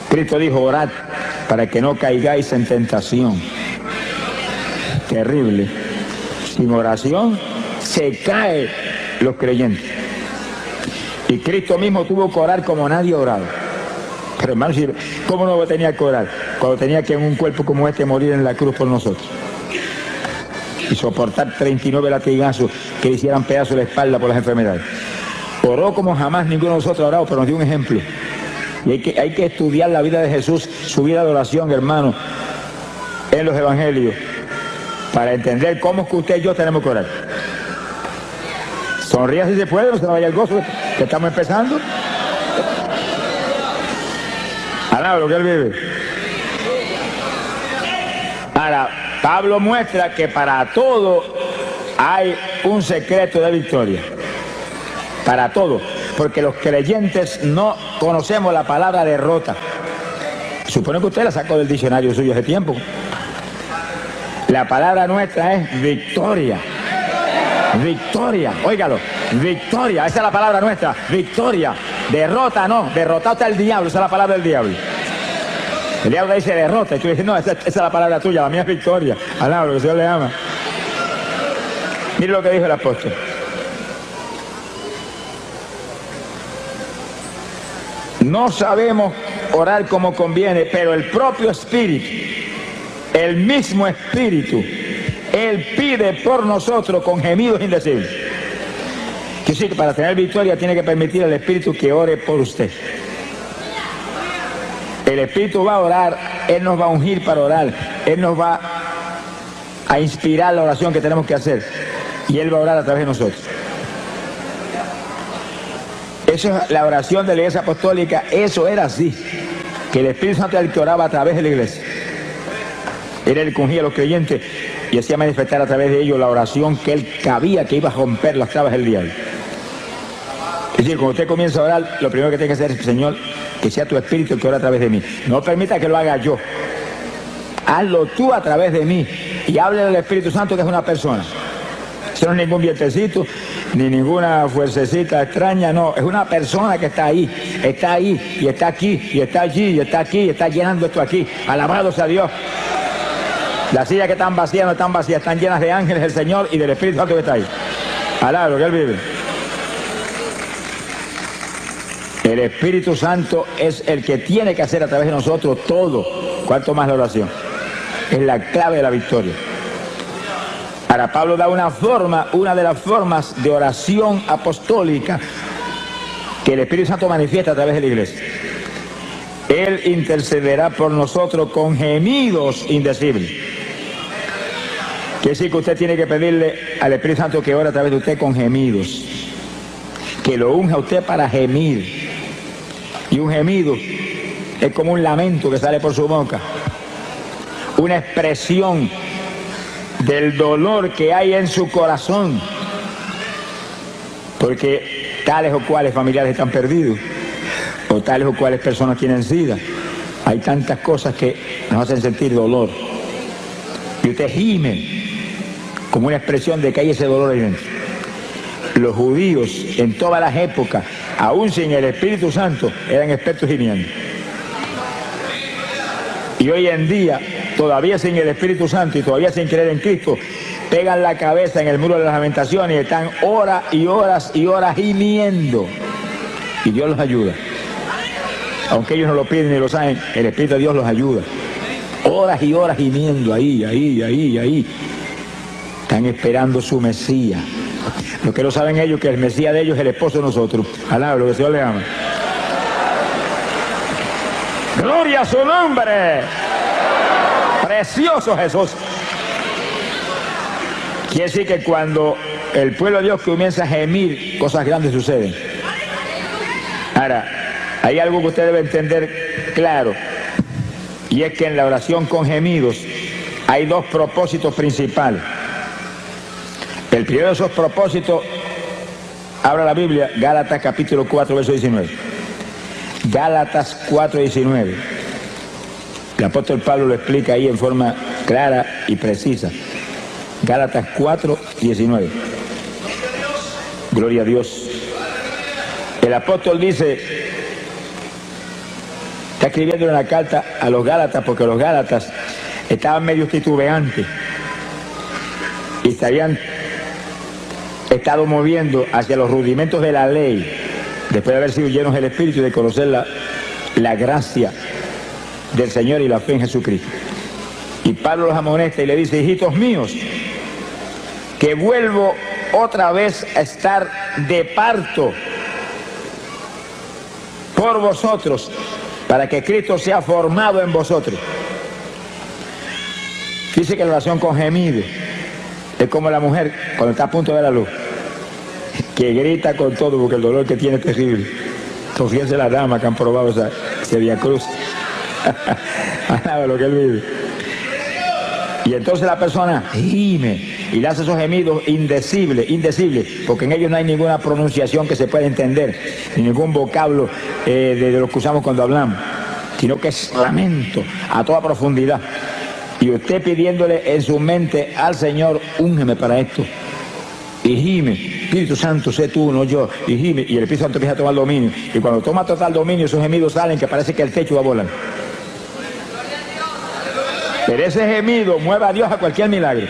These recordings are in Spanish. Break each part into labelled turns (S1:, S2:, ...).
S1: Cristo dijo, orad para que no caigáis en tentación. Terrible. Sin oración se caen los creyentes. Y Cristo mismo tuvo que orar como nadie ha orado. Pero hermano, ¿cómo no tenía que orar? Cuando tenía que en un cuerpo como este morir en la cruz por nosotros. Y soportar 39 latigazos que le hicieran pedazos de la espalda por las enfermedades. Oró como jamás ninguno de nosotros ha orado, pero nos dio un ejemplo. Y hay que estudiar la vida de Jesús, su vida de oración, hermano, en los evangelios, para entender cómo es que usted y yo tenemos que orar. Sonría si se puede, no se vaya el gozo que estamos empezando. Alaba lo que él vive. Ahora, Pablo muestra que para todo hay un secreto de victoria. Para todo. Porque los creyentes no conocemos la palabra derrota. Supone que usted la sacó del diccionario suyo hace tiempo. La palabra nuestra es victoria. Victoria, óigalo, victoria, esa es la palabra nuestra, victoria. Derrota no, derrotado está el diablo, esa es la palabra del diablo. El diablo dice derrota y tú dices, no, esa es la palabra tuya, la mía es victoria. Alaba lo que el Señor le ama. Mire lo que dijo el apóstol. No sabemos orar como conviene, pero el propio Espíritu, el mismo Espíritu, Él pide por nosotros con gemidos indecibles. Que sí, que para tener victoria tiene que permitir al Espíritu que ore por usted. El Espíritu va a orar, Él nos va a ungir para orar, Él nos va a inspirar la oración que tenemos que hacer y Él va a orar a través de nosotros. Eso es la oración de la Iglesia Apostólica, eso era así, que el Espíritu Santo era el que oraba a través de la Iglesia. Era el que ungía a los creyentes y hacía manifestar a través de ellos la oración que Él cabía que iba a romper las trabas del diablo. Es decir, cuando usted comienza a orar, lo primero que tiene que hacer es, Señor, que sea tu Espíritu el que ora a través de mí. No permita que lo haga yo. Hazlo tú a través de mí y hable del Espíritu Santo, que es una persona. Eso no es ningún vientecito, ni ninguna fuercecita extraña, no. Es una persona que está ahí, y está aquí, y está allí, y está aquí, y está llenando esto aquí. Alabado sea Dios. Las sillas que están vacías no están vacías, están llenas de ángeles del Señor y del Espíritu Santo que está ahí. Alaba lo que Él vive. El Espíritu Santo es el que tiene que hacer a través de nosotros todo, cuanto más la oración. Es la clave de la victoria. Ahora Pablo da una de las formas de oración apostólica que el Espíritu Santo manifiesta a través de la iglesia. Él intercederá por nosotros con gemidos indecibles. Quiere decir que usted tiene que pedirle al Espíritu Santo que ore a través de usted con gemidos. Que lo unja a usted para gemir. Y un gemido es como un lamento que sale por su boca. Una expresión del dolor que hay en su corazón. Porque tales o cuales familiares están perdidos. O tales o cuales personas tienen SIDA. Hay tantas cosas que nos hacen sentir dolor. Y usted gime como una expresión de que hay ese dolor ahí dentro. Los judíos en todas las épocas, aún sin el Espíritu Santo, eran expertos gimiendo. Y hoy en día, todavía sin el Espíritu Santo y todavía sin creer en Cristo, pegan la cabeza en el muro de las lamentaciones y están horas y horas y horas gimiendo. Y Dios los ayuda. Aunque ellos no lo piden ni lo saben, el Espíritu de Dios los ayuda. Horas y horas gimiendo, ahí. Están esperando su Mesías. Lo que no saben ellos que el Mesías de ellos es el esposo de nosotros. Alaba lo que el Señor le ama. ¡Gloria a su nombre! ¡Precioso Jesús! Quiere decir que cuando el pueblo de Dios comienza a gemir, cosas grandes suceden. Ahora, hay algo que usted debe entender claro, y es que en la oración con gemidos hay dos propósitos principales. El primero de esos propósitos, abra la Biblia, Gálatas capítulo 4, verso 19. Gálatas 4, 19. El apóstol Pablo lo explica ahí en forma clara y precisa. Gálatas 4, 19. Gloria a Dios. El apóstol dice, Está escribiendo una carta a los Gálatas porque los Gálatas estaban medio titubeantes y se habían estado moviendo hacia los rudimentos de la ley después de haber sido llenos del Espíritu y de conocer la gracia del Señor y la fe en Jesucristo. Y Pablo los amonesta y le dice: hijitos míos, que vuelvo otra vez a estar de parto por vosotros, para que Cristo sea formado en vosotros. Dice que la oración con gemido es como la mujer cuando está a punto de dar a luz, que grita con todo porque el dolor que tiene es terrible. Fíjense las damas que han probado ese Vía Cruz. Alaba lo que él vive. Y entonces la persona gime y le hace esos gemidos indecibles, porque en ellos no hay ninguna pronunciación que se pueda entender, ni ningún vocablo de lo que usamos cuando hablamos, sino que es lamento a toda profundidad. Y usted pidiéndole en su mente al Señor: úngeme para esto. Y gime: Espíritu Santo, sé tú, no yo. Y gime, y el Espíritu Santo empieza a tomar dominio. Y cuando toma total dominio, esos gemidos salen que parece que el techo va a volar. Pero ese gemido mueve a Dios a cualquier milagro.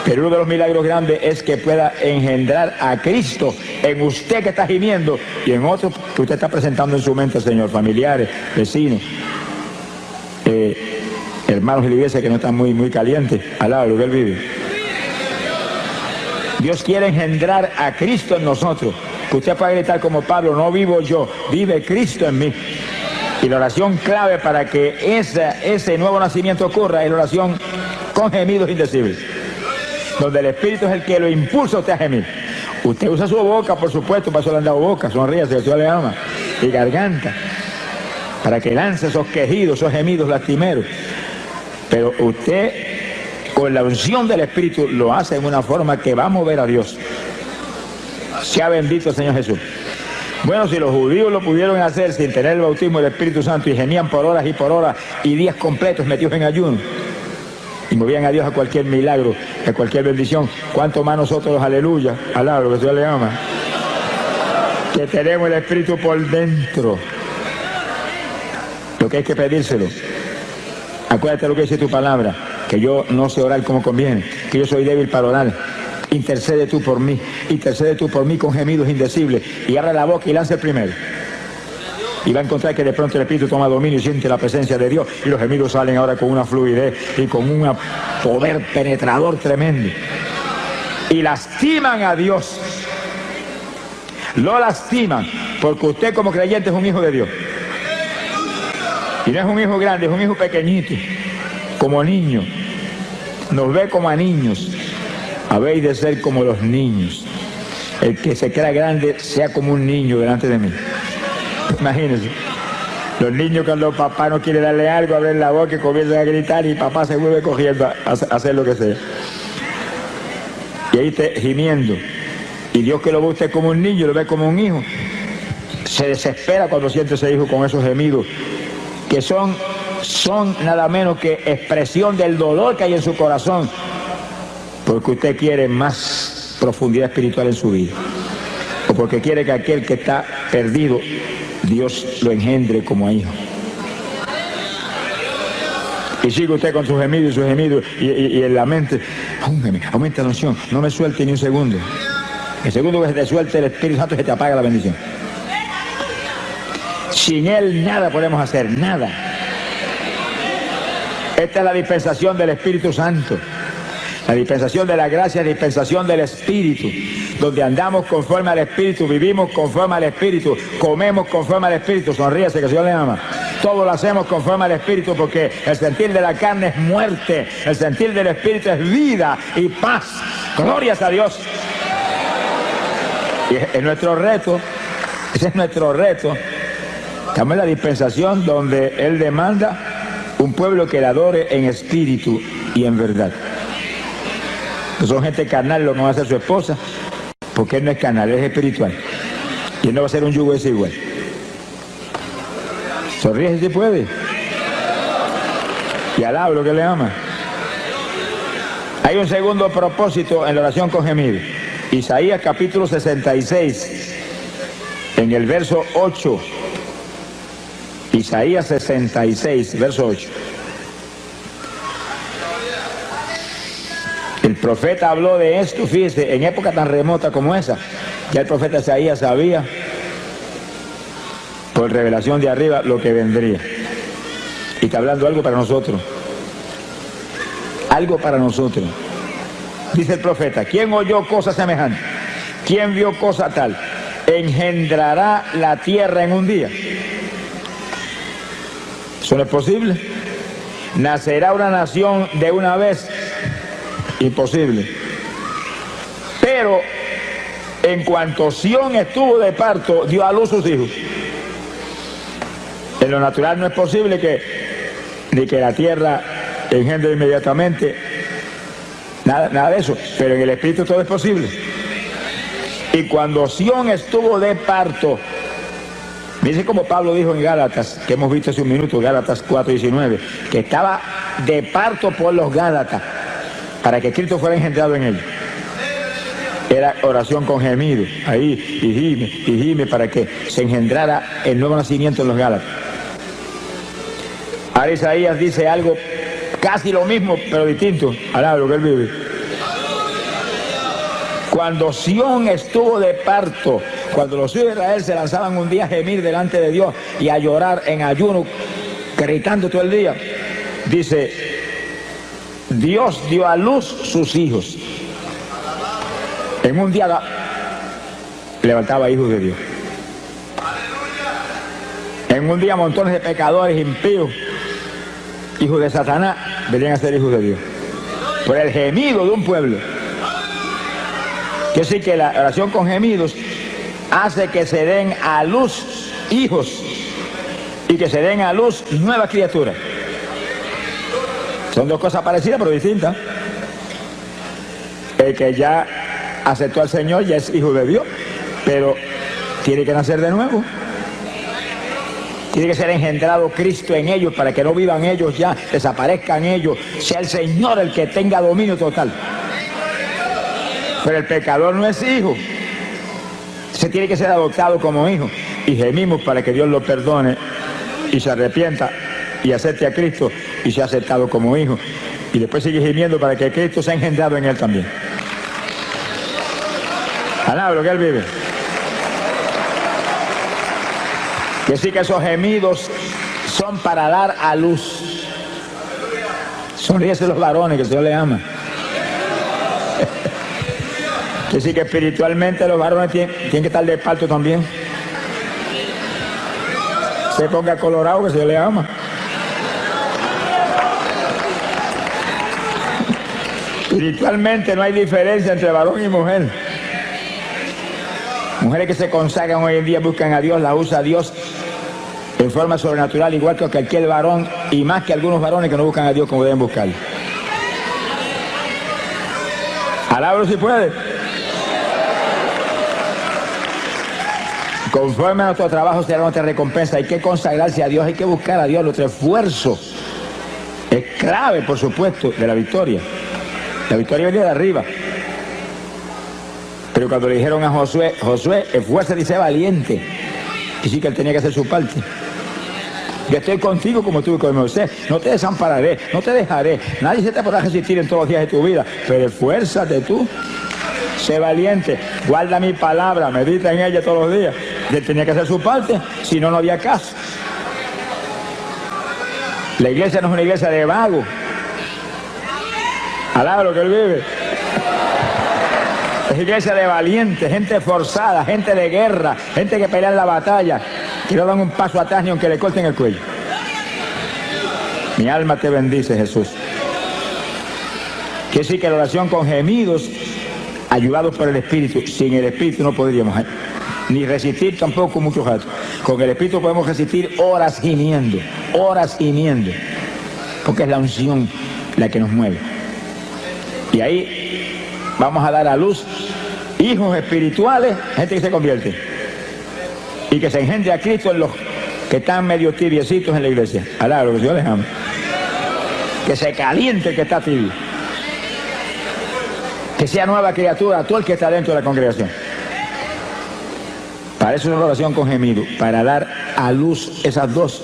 S1: Pero uno de los milagros grandes es que pueda engendrar a Cristo en usted que está gimiendo y en otros que usted está presentando en su mente, Señor, familiares, vecinos, hermanos de la iglesia que no están muy calientes, al lado de lo que él vive. Dios quiere engendrar a Cristo en nosotros, que usted pueda gritar como Pablo: no vivo yo, vive Cristo en mí. Y la oración clave para que ese nuevo nacimiento ocurra es la oración con gemidos indecibles, donde el Espíritu es el que lo impulsa a usted a gemir. Usted usa su boca, por supuesto, para eso le han dado boca, sonríase, que Dios le ama, y garganta, para que lance esos quejidos, esos gemidos lastimeros. Pero usted, con la unción del Espíritu, lo hace en una forma que va a mover a Dios. Sea bendito el Señor Jesús. Bueno, si los judíos lo pudieron hacer sin tener el bautismo del Espíritu Santo y gemían por horas y días completos metidos en ayuno y movían a Dios a cualquier milagro, a cualquier bendición, ¿cuánto más nosotros los aleluya, alaba lo que Dios le ama, que tenemos el Espíritu por dentro? Lo que hay que pedírselo. Acuérdate lo que dice tu palabra, que yo no sé orar como conviene, que yo soy débil para orar. Intercede tú por mí con gemidos indecibles, y abre la boca y lanza el primero. Y va a encontrar que de pronto el Espíritu toma dominio y siente la presencia de Dios, y los gemidos salen ahora con una fluidez y con un poder penetrador tremendo. Y lastiman a Dios. Lo lastiman porque usted como creyente es un hijo de Dios. Y no es un hijo grande, es un hijo pequeñito, como niño. Nos ve como a niños. Habéis de ser como los niños. El que se crea grande sea como un niño delante de mí. Imagínense. Los niños, cuando papá no quiere darle algo, abren la boca y comienzan a gritar y papá se vuelve cogiendo a hacer lo que sea. Y ahí está gimiendo. Y Dios, que lo ve usted como un niño, lo ve como un hijo, se desespera cuando siente ese hijo con esos gemidos que son nada menos que expresión del dolor que hay en su corazón, porque usted quiere más profundidad espiritual en su vida, o porque quiere que aquel que está perdido, Dios lo engendre como hijo. Y sigue usted con sus gemidos y en la mente: aumenta la unción, no me suelte ni un segundo. El segundo que se te suelte el Espíritu Santo, se te apaga la bendición. Sin Él nada podemos hacer, nada. Esta es la dispensación del Espíritu Santo. La dispensación de la gracia, la dispensación del Espíritu, donde andamos conforme al Espíritu, vivimos conforme al Espíritu, comemos conforme al Espíritu. Sonríase, que el Señor le ama. Todo lo hacemos conforme al Espíritu, porque el sentir de la carne es muerte, el sentir del Espíritu es vida y paz. Glorias a Dios. Y es nuestro reto, ese es nuestro reto. Estamos en la dispensación donde Él demanda un pueblo que le adore en espíritu y en verdad. No son gente carnal lo que va a hacer su esposa, porque Él no es carnal, Él es espiritual. Y Él no va a ser un yugo desigual. Sonríe si puede. Y alaba lo que le ama. Hay un segundo propósito en la oración con gemido. Isaías capítulo 66, en el verso 8 Isaías 66, verso 8. El profeta habló de esto, fíjese, en época tan remota como esa. Ya el profeta Isaías sabía, por revelación de arriba, lo que vendría. Y está hablando algo para nosotros. Algo para nosotros. Dice el profeta, ¿quién oyó cosa semejante? ¿Quién vio cosa tal? ¿Engendrará la tierra en un día? ¿Eso no es posible? ¿Nacerá una nación de una vez? Imposible. Pero en cuanto Sión estuvo de parto, dio a luz sus hijos. En lo natural no es posible ni que la tierra engendre inmediatamente, nada de eso, pero en el espíritu todo es posible. Y cuando Sión estuvo de parto, dice como Pablo dijo en Gálatas, que hemos visto hace un minuto, Gálatas 4:19, que estaba de parto por los Gálatas, para que Cristo fuera engendrado en él. Era oración con gemido, ahí, y gime, para que se engendrara el nuevo nacimiento en los Gálatas. Ahora Isaías dice algo casi lo mismo, pero distinto, alaba lo que él vive. Cuando Sión estuvo de parto, cuando los hijos de Israel se lanzaban un día a gemir delante de Dios y a llorar en ayuno, gritando todo el día, dice, Dios dio a luz sus hijos. En un día levantaba hijos de Dios. En un día montones de pecadores impíos, hijos de Satanás, venían a ser hijos de Dios. Por el gemido de un pueblo. Quiere decir que la oración con gemidos hace que se den a luz hijos y que se den a luz nuevas criaturas. Son dos cosas parecidas pero distintas. El que ya aceptó al Señor ya es hijo de Dios, pero tiene que nacer de nuevo. Tiene que ser engendrado Cristo en ellos para que no vivan ellos ya, desaparezcan ellos, sea el Señor el que tenga dominio total. Pero el pecador no es hijo, se tiene que ser adoptado como hijo, y gemimos para que Dios lo perdone y se arrepienta y acepte a Cristo y sea aceptado como hijo, y después sigue gimiendo para que Cristo sea engendrado en él también. Alaba lo que él vive. Que sí que esos gemidos son para dar a luz. Sonríese los varones, que el Señor les ama. Que sí que espiritualmente los varones tienen que estar de parto también. Se ponga colorado, que el Señor les ama. Espiritualmente no hay diferencia entre varón y mujer. Mujeres que se consagran hoy en día buscan a Dios, la usa a Dios en forma sobrenatural, igual que cualquier varón, y más que algunos varones que no buscan a Dios como deben buscarlo. Alábalo si puede. Conforme a nuestro trabajo será nuestra recompensa. Hay que consagrarse a Dios, hay que buscar a Dios. Nuestro esfuerzo es clave, por supuesto, de la victoria. La victoria viene de arriba. Pero cuando le dijeron a Josué, esfuérzate y sé valiente, y sí que él tenía que hacer su parte. Yo estoy contigo como estuve con Moisés, no te desampararé, no te dejaré, nadie se te podrá resistir en todos los días de tu vida, pero esfuérzate tú, sé valiente, guarda mi palabra, medita en ella todos los días. Y él tenía que hacer su parte, si no, no había caso. La iglesia no es una iglesia de vagos. Alaba lo que él vive. Es iglesia de valientes, gente forzada, gente de guerra, gente que pelea en la batalla, que no dan un paso atrás ni aunque le corten el cuello. Mi alma te bendice, Jesús. Quiere decir que la oración con gemidos, ayudados por el Espíritu, sin el Espíritu no podríamos ni resistir tampoco muchos ratos. Con el Espíritu podemos resistir horas gimiendo, porque es la unción la que nos mueve. Y ahí vamos a dar a luz hijos espirituales, gente que se convierte y que se engendre a Cristo en los que están medio tibiecitos en la iglesia. Alá, lo que Dios les ama. Que se caliente el que está tibio, que sea nueva criatura todo el que está dentro de la congregación. Para eso es una oración con gemido, para dar a luz esas dos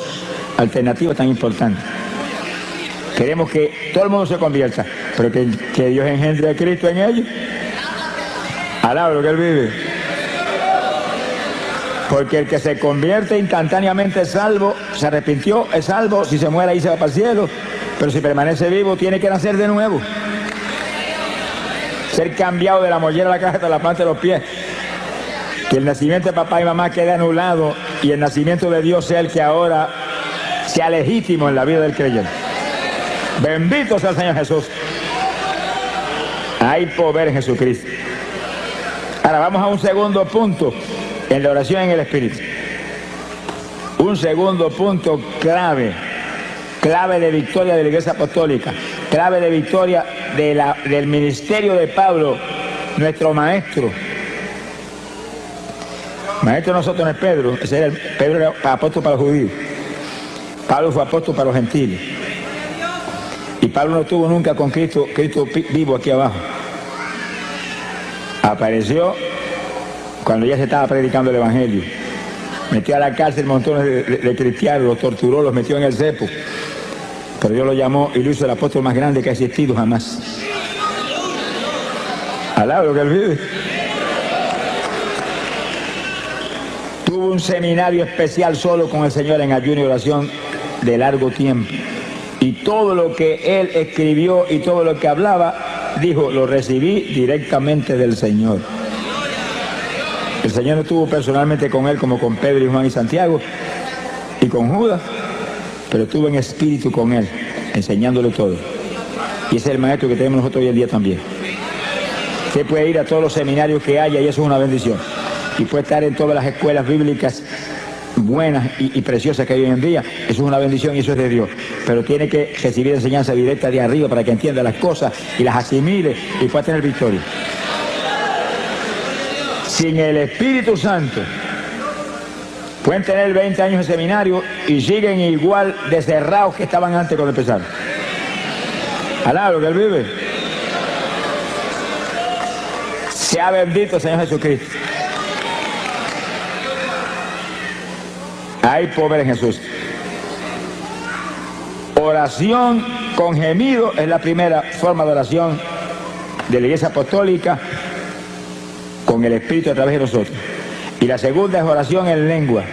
S1: alternativa tan importante. Queremos que todo el mundo se convierta, pero que Dios engendre a Cristo en ellos. Alaba lo que Él vive. Porque el que se convierte instantáneamente es salvo, se arrepintió, es salvo, si se muere ahí se va para el cielo, pero si permanece vivo tiene que nacer de nuevo. Ser cambiado de la mollera a la caja hasta la planta de los pies. Que el nacimiento de papá y mamá quede anulado y el nacimiento de Dios sea el que ahora sea legítimo en la vida del creyente. Bendito sea el Señor Jesús. Hay poder en Jesucristo. Ahora vamos a un segundo punto en la oración en el Espíritu. Un segundo punto clave de victoria de la Iglesia Apostólica, clave de victoria del ministerio de Pablo, nuestro maestro. Maestro de nosotros no es Pedro, Pedro era apóstol para los judíos. Pablo fue apóstol para los gentiles. Y Pablo no estuvo nunca con Cristo vivo aquí abajo. Apareció cuando ya se estaba predicando el Evangelio. Metió a la cárcel montones de cristianos, los torturó, los metió en el cepo. Pero Dios lo llamó y lo hizo el apóstol más grande que ha existido jamás. Alaba lo que Él vive. Tuvo un seminario especial solo con el Señor en ayuno y oración de largo tiempo. Y todo lo que Él escribió y todo lo que hablaba, dijo, lo recibí directamente del Señor. El Señor no estuvo personalmente con Él como con Pedro y Juan y Santiago y con Judas, pero estuvo en espíritu con Él, enseñándole todo. Y ese es el maestro que tenemos nosotros hoy en día también. Usted puede ir a todos los seminarios que haya y eso es una bendición. Y puede estar en todas las escuelas bíblicas buenas y preciosas que hay hoy en día. Eso es una bendición y eso es de Dios. Pero tiene que recibir enseñanza directa de arriba para que entienda las cosas y las asimile y pueda tener victoria. Sin el Espíritu Santo, pueden tener 20 años de seminario y siguen igual de cerrados que estaban antes cuando empezaron. Alaba lo que Él vive. Sea bendito Señor Jesucristo. Hay poder en Jesús. Oración con gemido es la primera forma de oración de la Iglesia Apostólica, con el Espíritu a través de nosotros. Y la segunda es oración en lengua.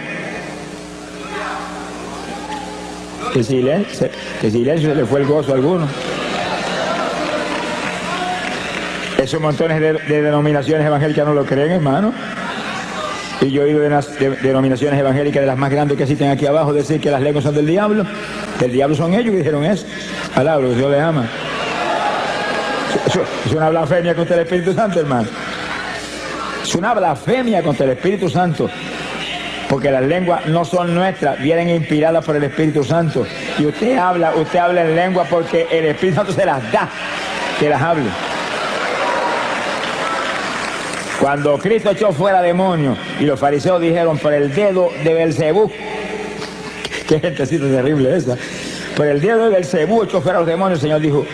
S1: Que silencio se le fue el gozo a alguno. Esos montones de denominaciones evangélicas no lo creen, hermano. Y yo he oído de denominaciones evangélicas de las más grandes que existen aquí abajo decir que las lenguas son del diablo, que el diablo son ellos que dijeron eso. Palabra que Dios les ama. Es una blasfemia contra el Espíritu Santo, hermano. Es una blasfemia contra el Espíritu Santo, porque las lenguas no son nuestras, vienen inspiradas por el Espíritu Santo. Y usted habla en lengua porque el Espíritu Santo se las da, que las hable. Cuando Cristo echó fuera demonios y los fariseos dijeron por el dedo de Belcebú, qué gentecita terrible esa, por el dedo de Belcebú echó fuera los demonios, el Señor dijo,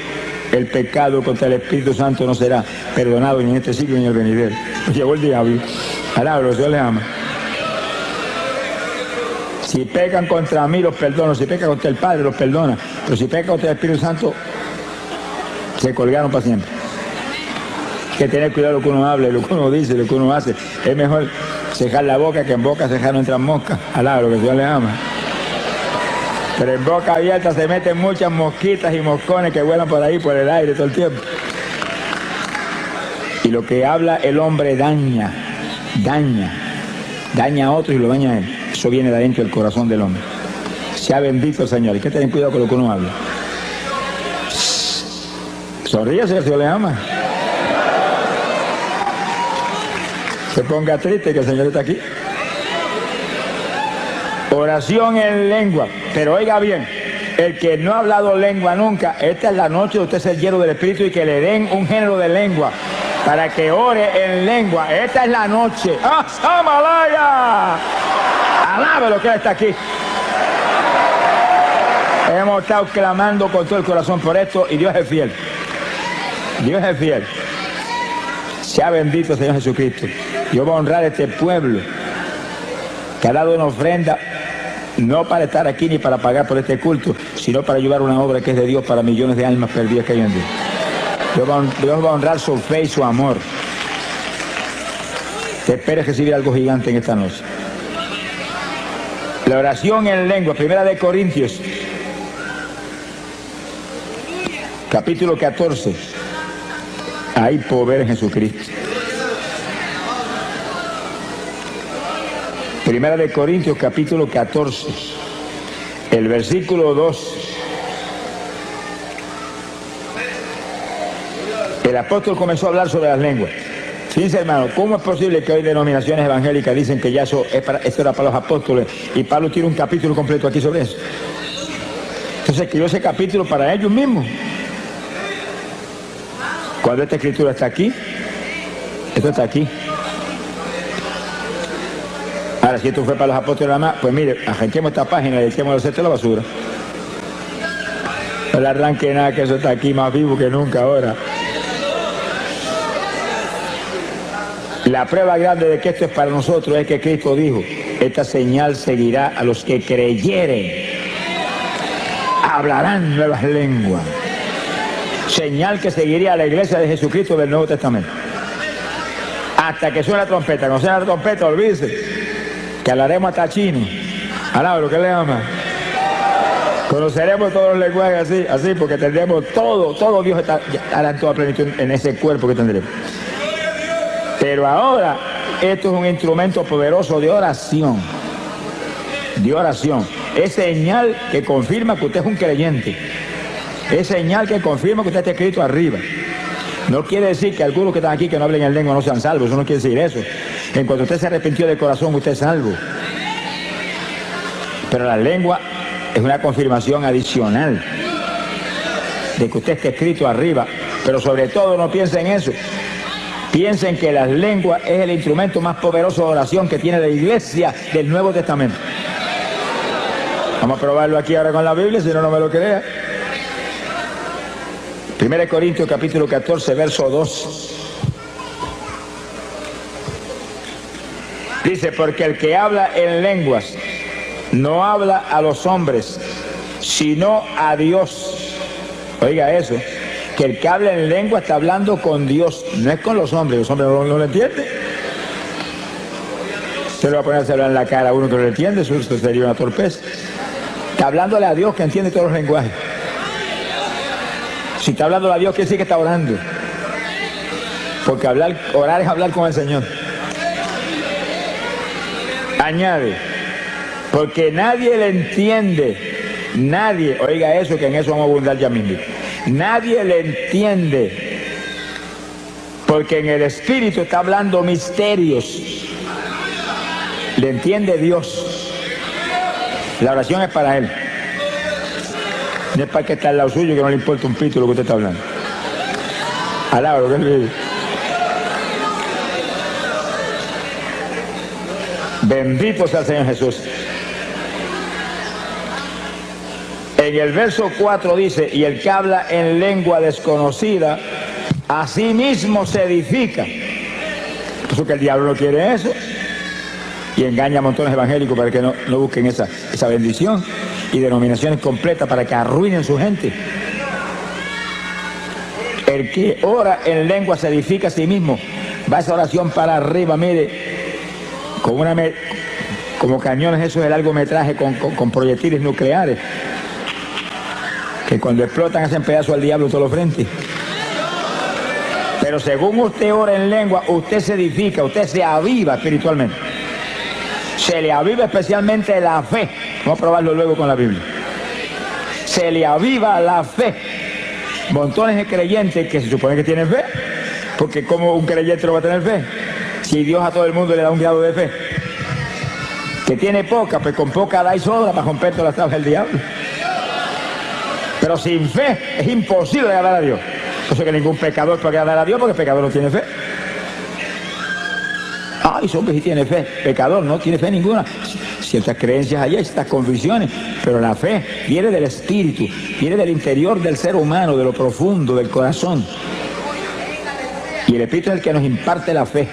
S1: el pecado contra el Espíritu Santo no será perdonado ni en este siglo ni en el venidero. Llegó el diablo. Alabro, Dios les ama. Si pecan contra mí, los perdono. Si pecan contra el Padre, los perdona. Pero si pecan contra el Espíritu Santo, se colgaron para siempre. Hay que tener cuidado lo que uno habla, lo que uno dice, lo que uno hace. Es mejor cejar la boca que en boca cejar no entran moscas. Alabro, que Dios les ama. Pero en boca abierta se meten muchas mosquitas y moscones que vuelan por ahí, por el aire todo el tiempo. Y lo que habla el hombre daña a otros y lo daña a él. Eso viene de adentro del corazón del hombre. Sea bendito el Señor. Hay que tener cuidado con lo que uno habla. Sonríase, que el Señor le ama. Se ponga triste que el Señor está aquí. Oración en lengua. Pero oiga bien, el que no ha hablado lengua nunca, esta es la noche de usted ser lleno del Espíritu y que le den un género de lengua para que ore en lengua. Esta es la noche. ¡Ah, Samalaya! Alabe lo que Él está aquí. Hemos estado clamando con todo el corazón por esto y Dios es fiel. Dios es fiel. Sea bendito Señor Jesucristo. Yo voy a honrar a este pueblo que ha dado una ofrenda no para estar aquí ni para pagar por este culto, sino para ayudar a una obra que es de Dios para millones de almas perdidas que hay en Dios. Dios va a honrar su fe y su amor. Te esperes recibir algo gigante en esta noche. La oración en lengua, 1 Corintios, capítulo 14. Hay poder en Jesucristo. 1 Corintios, capítulo 14, el versículo 2. El apóstol comenzó a hablar sobre las lenguas. Fíjense, hermano, ¿cómo es posible que hoy denominaciones evangélicas dicen que ya eso era para los apóstoles? Y Pablo tiene un capítulo completo aquí sobre eso. Entonces escribió ese capítulo para ellos mismos. Cuando esta escritura está aquí, esto está aquí. Ahora, si esto fue para los apóstoles nada más, pues mire, arranquemos esta página y echemos los cestos a la basura. No le arranque nada, que eso está aquí más vivo que nunca ahora. La prueba grande de que esto es para nosotros es que Cristo dijo: esta señal seguirá a los que creyeren. Hablarán nuevas lenguas. Señal que seguiría a la iglesia de Jesucristo del Nuevo Testamento. Hasta que suene la trompeta. Cuando suene la trompeta, olvídese que hablaremos hasta chino. Alabro, ¿qué le llama? Conoceremos todos los lenguajes así, porque tendremos todo Dios estará en toda plenitud en ese cuerpo que tendremos. Pero ahora, esto es un instrumento poderoso de oración. De oración. Es señal que confirma que usted es un creyente. Es señal que confirma que usted está escrito arriba. No quiere decir que algunos que están aquí que no hablen en lengua no sean salvos. Eso no quiere decir eso. En cuanto usted se arrepintió de corazón, usted es salvo. Pero la lengua es una confirmación adicional de que usted está escrito arriba. Pero sobre todo no piensen en eso. Piensen que las lenguas es el instrumento más poderoso de oración que tiene la iglesia del Nuevo Testamento. Vamos a probarlo aquí ahora con la Biblia, si no, no me lo crea. 1 Corintios capítulo 14, verso 2. Dice: porque el que habla en lenguas no habla a los hombres, sino a Dios. Oiga eso, que el que habla en lengua está hablando con Dios, no es con los hombres no lo entienden. Usted le va a poner a hablar en la cara a uno que no lo entiende, eso sería una torpeza. Está hablándole a Dios que entiende todos los lenguajes. Si está hablando a Dios, quiere decir que está orando. Porque orar es hablar con el Señor. Añade: porque nadie le entiende. Nadie, oiga eso, que en eso vamos a abundar ya mismo. Nadie le entiende. Porque en el Espíritu está hablando misterios. Le entiende Dios. La oración es para Él. No es para que está al lado suyo, que no le importa un pito lo que usted está hablando. Alaba lo que Él vive. Bendito sea el Señor Jesús. En el verso 4 dice: y el que habla en lengua desconocida, a sí mismo se edifica. Por eso que el diablo no quiere eso. Y engaña a montones evangélicos para que no busquen esa bendición. Y denominaciones completas para que arruinen su gente. El que ora en lengua se edifica a sí mismo. Va esa oración para arriba, mire, como cañones esos de largometraje con proyectiles nucleares, que cuando explotan hacen pedazo al diablo todos los frentes. Pero según usted ora en lengua, usted se edifica, usted se aviva espiritualmente. Se le aviva especialmente la fe. Vamos a probarlo luego con la Biblia. Se le aviva la fe. Montones de creyentes que se supone que tienen fe, porque como un creyente no va a tener fe, si Dios a todo el mundo le da un grado de fe. Que tiene poca, pues con poca da y sobra para romper todas las tablas del diablo. Pero sin fe es imposible agradar a Dios. Por eso que ningún pecador puede agradar a Dios, porque el pecador no tiene fe. Ay, hombre, si tiene fe. Pecador no tiene fe ninguna. Ciertas creencias allá, ciertas convicciones, pero la fe viene del espíritu, viene del interior del ser humano, de lo profundo, del corazón. Y el Espíritu es el que nos imparte la fe.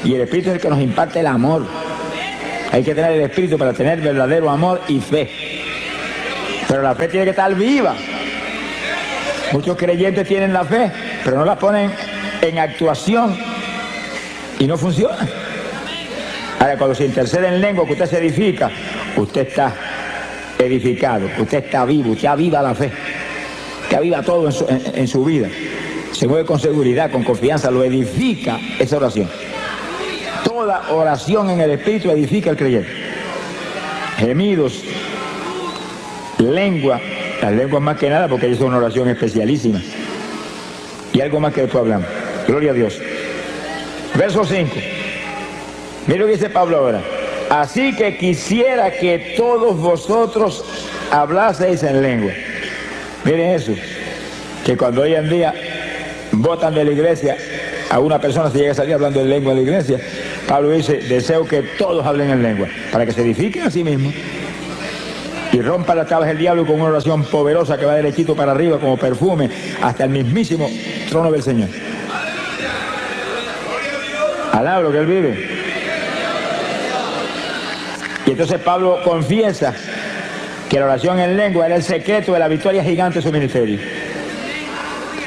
S1: Y el Espíritu es el que nos imparte el amor. Hay que tener el Espíritu para tener verdadero amor y fe. Pero la fe tiene que estar viva. Muchos creyentes tienen la fe, pero no la ponen en actuación y no funciona. Ahora, cuando se intercede en lengua, que usted se edifica, usted está edificado, usted está vivo, usted aviva la fe, usted aviva todo en su vida. Se mueve con seguridad, con confianza, lo edifica esa oración. Toda oración en el Espíritu edifica al creyente. Gemidos, lengua, las lenguas más que nada porque es una oración especialísima. Y algo más que después hablamos. Gloria a Dios. Verso 5. Mira lo que dice Pablo ahora. Así que quisiera que todos vosotros hablaseis en lengua. Miren eso, que cuando hoy en día votan de la iglesia, a una persona se llega a salir hablando en lengua en la iglesia, Pablo dice, deseo que todos hablen en lengua, para que se edifiquen a sí mismos y rompan las tablas del diablo con una oración poderosa que va derechito para arriba como perfume hasta el mismísimo trono del Señor. Alaba lo que él vive. Y entonces Pablo confiesa que la oración en lengua era el secreto de la victoria gigante de su ministerio.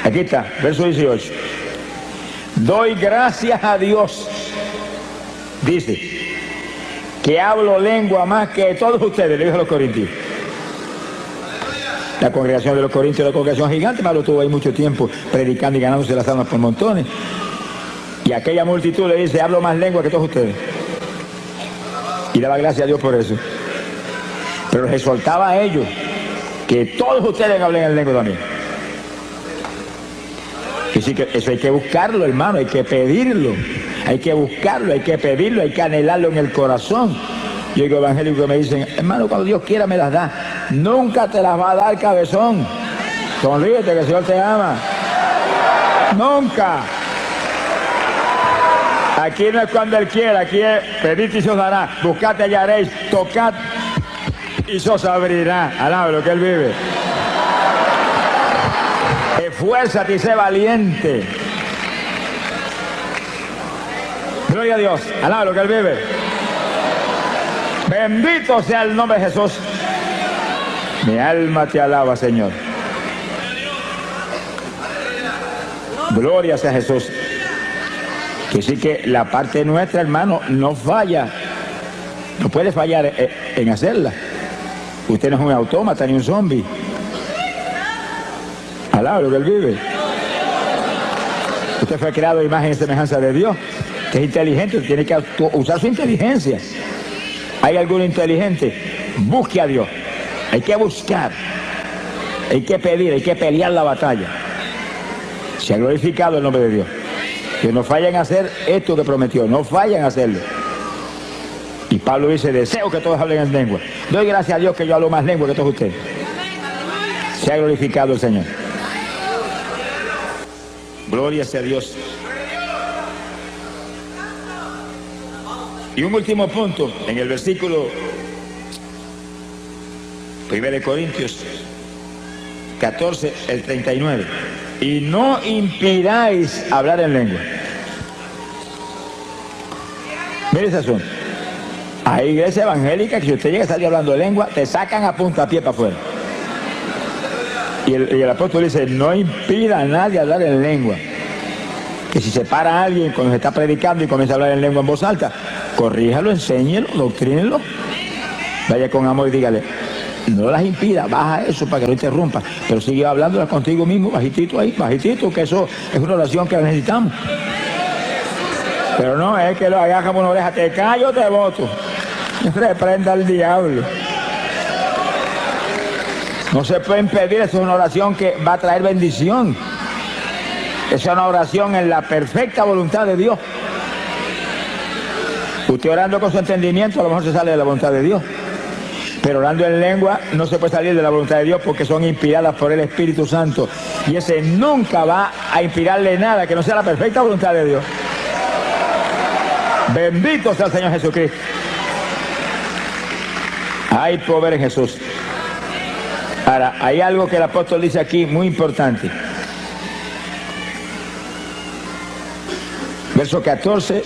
S1: Aquí está, verso 18. Doy gracias a Dios, dice, que hablo lengua más que todos ustedes, le dijo a los corintios. La congregación de los corintios era una congregación gigante, Pablo estuvo ahí mucho tiempo predicando y ganándose las almas por montones. Y aquella multitud le dice, hablo más lengua que todos ustedes. Y daba gracias a Dios por eso. Pero les exhortaba a ellos que todos ustedes hablen en lengua también. Y sí que eso hay que buscarlo, hermano, hay que pedirlo. Hay que buscarlo, hay que pedirlo, hay que anhelarlo en el corazón. Yo digo evangélicos que me dicen, hermano, cuando Dios quiera me las da. Nunca te las va a dar, cabezón. Sonríete que el Señor te ama. Nunca. Aquí no es cuando Él quiera, aquí es pedid y se os dará, buscad y hallaréis, tocad y se os abrirá. Alaba lo que Él vive. Esfuérzate y sé valiente. Gloria a Dios, alaba lo que Él vive. Bendito sea el nombre de Jesús. Mi alma te alaba, Señor. Gloria sea Jesús. Que sí que la parte nuestra, hermano, no falla. No puede fallar en hacerla. Usted no es un autómata ni un zombie. Alaba lo que Él vive. Usted fue creado a imagen y semejanza de Dios, que es inteligente, tiene que usar su inteligencia. ¿Hay alguno inteligente? Busque a Dios. Hay que buscar. Hay que pedir, hay que pelear la batalla. Se ha glorificado el nombre de Dios. Que no fallen a hacer esto que prometió, no fallen a hacerlo. Y Pablo dice, deseo que todos hablen en lengua. Doy gracias a Dios que yo hablo más lengua que todos ustedes. Se ha glorificado el Señor. Gloria sea a Dios. Y un último punto, en el versículo 1 de Corintios 14, el 39. Y no impidáis hablar en lengua. Mire ese asunto. Hay iglesias evangélicas que si usted llega a salir hablando de lengua, te sacan a puntapié para afuera. Y el apóstol dice, no impida a nadie hablar en lengua. Que si se para alguien cuando se está predicando y comienza a hablar en lengua en voz alta, corríjalo, enséñelo, doctrínelo. Vaya con amor y dígale, no las impida, baja eso para que no interrumpa, pero sigue hablándolas contigo mismo, bajitito ahí, bajitito, que eso es una oración que necesitamos. Pero no es que lo hagas como una oreja, te callo, te voto. Reprenda al diablo. No se puede impedir, eso es una oración que va a traer bendición. Es una oración en la perfecta voluntad de Dios. Usted orando con su entendimiento a lo mejor se sale de la voluntad de Dios. Pero orando en lengua no se puede salir de la voluntad de Dios porque son inspiradas por el Espíritu Santo. Y ese nunca va a inspirarle nada que no sea la perfecta voluntad de Dios. Bendito sea el Señor Jesucristo. Hay poder en Jesús. Ahora, hay algo que el apóstol dice aquí muy importante. Verso 14.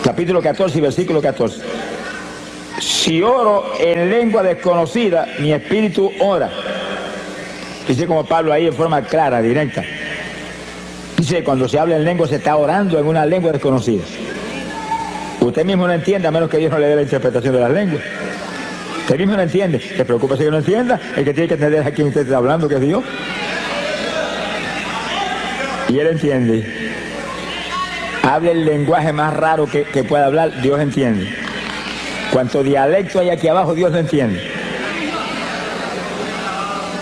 S1: capítulo 14 y versículo 14. Si oro en lengua desconocida, mi espíritu ora. Dice como Pablo ahí en forma clara, directa. Dice, cuando se habla en lengua se está orando en una lengua desconocida. Usted mismo no entiende, a menos que Dios no le dé la interpretación de las lenguas. Usted mismo no entiende. ¿Te preocupa si que no entienda? El que tiene que entender es a quien usted está hablando, que es Dios. Y él entiende. Hable el lenguaje más raro que pueda hablar, Dios entiende. Cuanto dialecto hay aquí abajo, Dios lo entiende.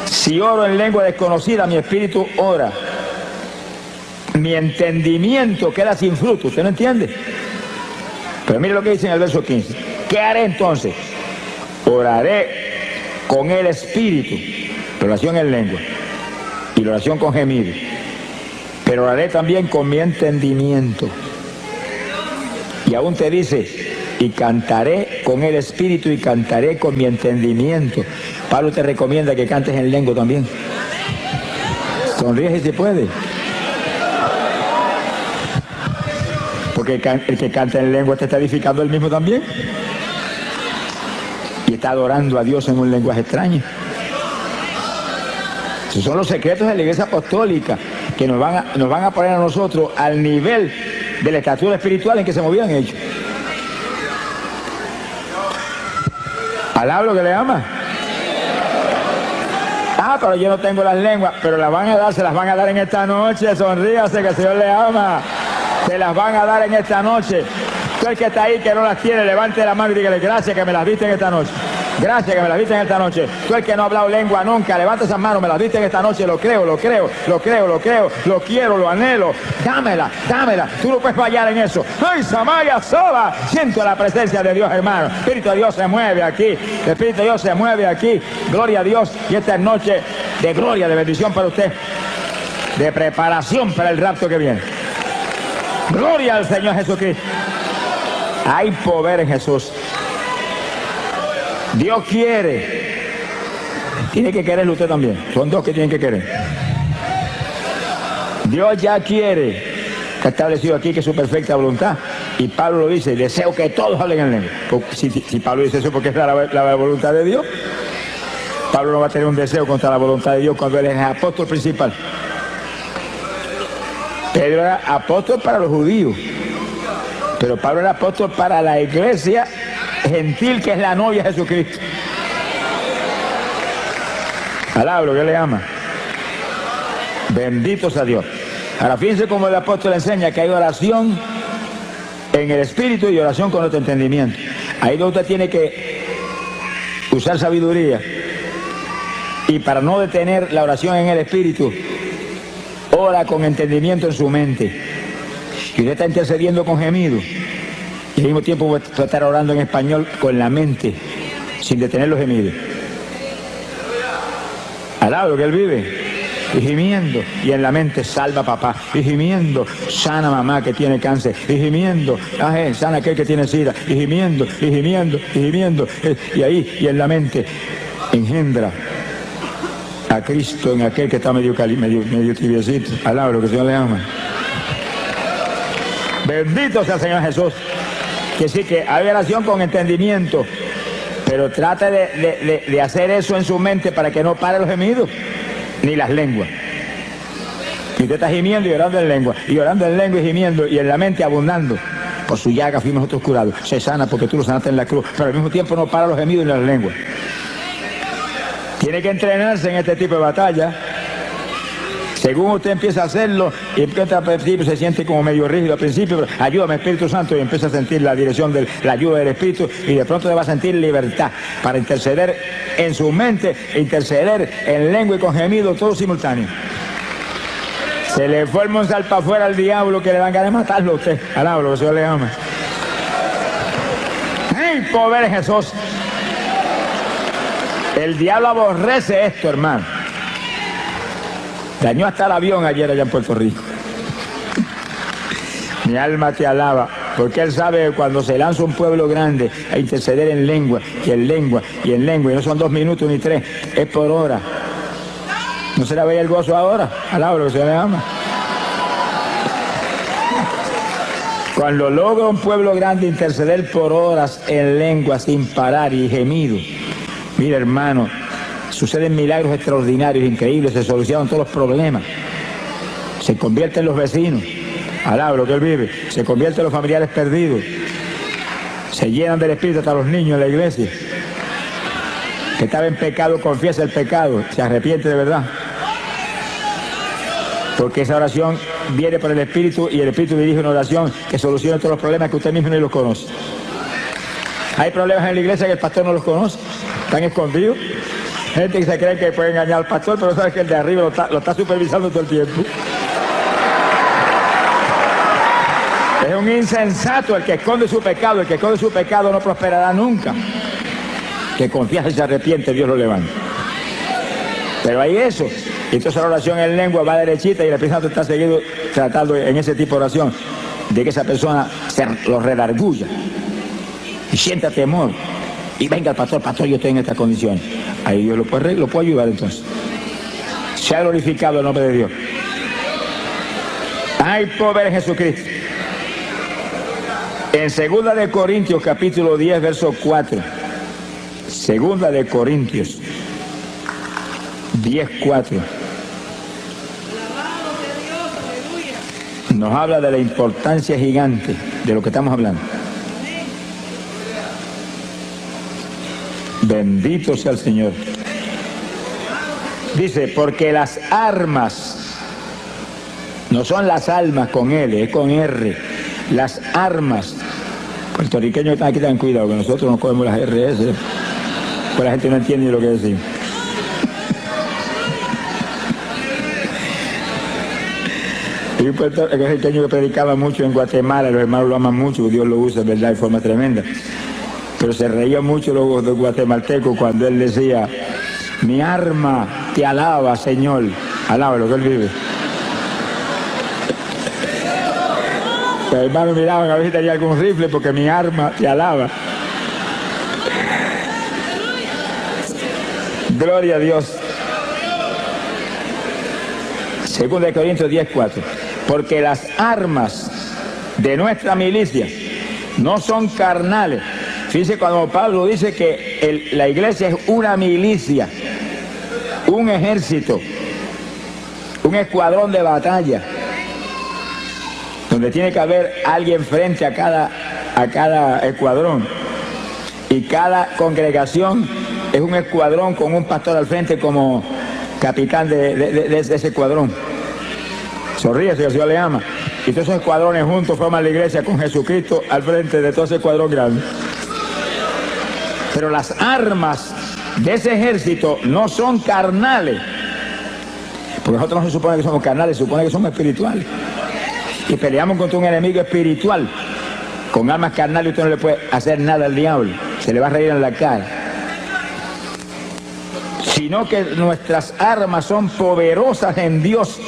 S1: Si oro en lengua desconocida, mi espíritu ora. Mi entendimiento queda sin fruto. ¿Usted no entiende? Pero mire lo que dice en el verso 15. ¿Qué haré entonces? Oraré con el espíritu. La oración en lengua. Y la oración con gemido. Pero oraré también con mi entendimiento. Y aún te dice, y cantaré con el espíritu y cantaré con mi entendimiento. Pablo te recomienda que cantes en lengua también. Sonríe si se puede. Porque el que canta en lengua te está edificando él mismo también. Y está adorando a Dios en un lenguaje extraño. Esos son los secretos de la Iglesia Apostólica que nos van a poner a nosotros al nivel de la estatura espiritual en que se movían ellos. ¿Alaba lo que le ama? Ah, pero yo no tengo las lenguas, pero las van a dar, se las van a dar en esta noche. Sonríase que el Señor le ama. Se las van a dar en esta noche. Tú el que está ahí que no las tiene, levante la mano y dígale, gracias que me las diste en esta noche. Gracias que me las diste en esta noche. Tú el que no ha hablado lengua nunca, levanta esas manos, me las diste en esta noche. Lo creo, lo creo, lo creo, lo creo, lo quiero, lo anhelo. Dámela, dámela. Tú no puedes fallar en eso. ¡Ay, Samaya Soba! Siento la presencia de Dios, hermano. El Espíritu de Dios se mueve aquí. El Espíritu de Dios se mueve aquí. Gloria a Dios. Y esta es noche de gloria, de bendición para usted. De preparación para el rapto que viene. Gloria al Señor Jesucristo. Hay poder en Jesús. Dios quiere. Tiene que quererlo usted también. Son dos que tienen que querer. Dios ya quiere. Está establecido aquí que es su perfecta voluntad. Y Pablo lo dice, deseo que todos hablen en lengua. Si Pablo dice eso porque es la voluntad de Dios. Pablo no va a tener un deseo contra la voluntad de Dios cuando él es el apóstol principal. Pedro era apóstol para los judíos, pero Pablo era apóstol para la iglesia gentil que es la novia de Jesucristo. Alaba lo que le ama. Bendito sea Dios. Ahora fíjense cómo el apóstol enseña que hay oración en el espíritu y oración con otro entendimiento. Ahí donde usted tiene que usar sabiduría. Y para no detener la oración en el espíritu, ora con entendimiento en su mente. Y usted está intercediendo con gemido. Y al mismo tiempo va a estar orando en español con la mente, sin detener los gemidos. Alaba lo que él vive. Y gimiendo. Y en la mente, salva papá. Y gimiendo, sana mamá que tiene cáncer. Y gimiendo, sana aquel que tiene sida. Y gimiendo, y gimiendo, y gimiendo. Y ahí, y en la mente, engendra a Cristo en aquel que está medio tibiecito. Alaba lo que el Señor le ama. Bendito sea el Señor Jesús. Que sí, que hay oración con entendimiento, pero trate de hacer eso en su mente para que no pare los gemidos ni las lenguas. Y usted está gimiendo y orando en lengua, y orando en lengua y gimiendo, y en la mente abundando. Por su llaga fuimos nosotros curados. Se sana porque tú lo sanaste en la cruz, pero al mismo tiempo no para los gemidos ni las lenguas. Tiene que entrenarse en este tipo de batalla. Según usted empieza a hacerlo, y empieza al principio se siente como medio rígido al principio, pero ayúdame Espíritu Santo, y empieza a sentir la dirección de la ayuda del Espíritu, y de pronto le va a sentir libertad para interceder en su mente, interceder en lengua y con gemido, todo simultáneo. Se le forma un salpa afuera al diablo que le dan ganas de matarlo a usted. Alaba lo que el Señor le ama. ¡Ay, poder Jesús! El diablo aborrece esto, hermano. Dañó hasta el avión ayer allá en Puerto Rico. Mi alma te alaba, porque él sabe que cuando se lanza un pueblo grande a interceder en lengua, y en lengua, y en lengua, y no son 2 minutos ni 3, es por hora. ¿No se le veía el gozo ahora? Alaba lo que se le ama. Cuando logra un pueblo grande interceder por horas en lengua sin parar y gemido, mira hermano, suceden milagros extraordinarios, increíbles, se solucionan todos los problemas, se convierten los vecinos, alaba lo que él vive, se convierten los familiares perdidos, se llenan del Espíritu hasta los niños en la iglesia. Que estaba en pecado, confiesa el pecado, se arrepiente de verdad. Porque esa oración viene por el Espíritu y el Espíritu dirige una oración que soluciona todos los problemas que usted mismo no los conoce. Hay problemas en la iglesia que el pastor no los conoce, están escondidos. Gente que se cree que puede engañar al pastor, pero sabe que el de arriba lo está supervisando todo el tiempo. Es un insensato el que esconde su pecado. El que esconde su pecado no prosperará nunca. Que confiesa y se arrepiente, Dios lo levanta. Pero hay eso. Entonces la oración en lengua va derechita y el Espíritu Santo está seguido tratando en ese tipo de oración de que esa persona se lo redarguya y sienta temor. Y venga el pastor, yo estoy en esta condición. Ahí Dios lo puede ayudar entonces. Se ha glorificado el nombre de Dios. Hay poder en Jesucristo. En 2 de Corintios capítulo 10 verso 4. 2 de Corintios 10:4 nos habla de la importancia gigante de lo que estamos hablando. Bendito sea el Señor. Dice, porque las armas no son las almas con L, es con R. Las armas. Puertorriqueños que están aquí, ten cuidado, que nosotros no cogemos las RS, pues la gente no entiende lo que decimos. Y un puertorriqueño que predicaba mucho en Guatemala, los hermanos lo aman mucho, Dios lo usa, ¿verdad?, de forma tremenda. Pero se reía mucho los guatemaltecos cuando él decía, mi arma te alaba, Señor. Alaba lo que él vive. Los hermanos miraban a ver si tenía algún rifle porque mi arma te alaba. Gloria a Dios. 2 de Corintios 10:4. Porque las armas de nuestra milicia no son carnales. Fíjense cuando Pablo dice que la iglesia es una milicia, un ejército, un escuadrón de batalla, donde tiene que haber alguien frente a cada escuadrón. Y cada congregación es un escuadrón con un pastor al frente como capitán de ese escuadrón. Sonríe si el Señor le ama. Y todos esos escuadrones juntos forman la iglesia con Jesucristo al frente de todo ese escuadrón grande. Pero las armas de ese ejército no son carnales. Porque nosotros no se supone que somos carnales, se supone que somos espirituales. Y peleamos contra un enemigo espiritual. Con armas carnales usted no le puede hacer nada al diablo. Se le va a reír en la cara. Sino que nuestras armas son poderosas en Dios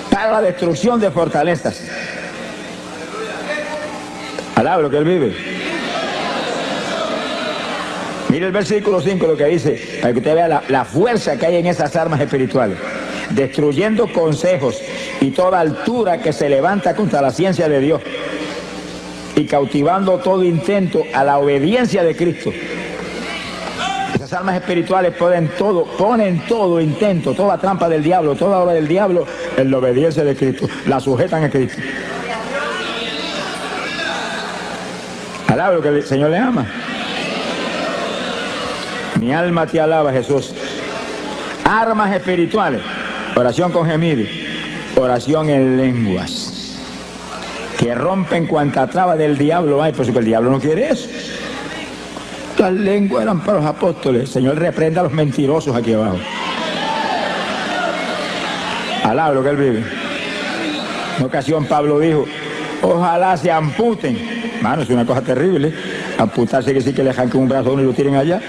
S1: para la destrucción de fortalezas. Alaba lo que él vive. Mire el versículo 5 lo que dice, para que usted vea la fuerza que hay en esas armas espirituales. Destruyendo consejos y toda altura que se levanta contra la ciencia de Dios. Y cautivando todo intento a la obediencia de Cristo. Esas armas espirituales ponen todo intento, toda trampa del diablo, toda obra del diablo en la obediencia de Cristo. La sujetan a Cristo. Alaba lo que el Señor le ama. Mi alma te alaba, Jesús. Armas espirituales. Oración con gemido. Oración en lenguas. Que rompen cuanta traba del diablo hay, por eso que el diablo no quiere eso. Las lenguas eran para los apóstoles. El Señor reprenda a los mentirosos aquí abajo. Alaba lo que él vive. En una ocasión Pablo dijo, ojalá se amputen. Mano, es una cosa terrible. Amputarse que sí que le arranquen un brazo a uno y lo tiren allá.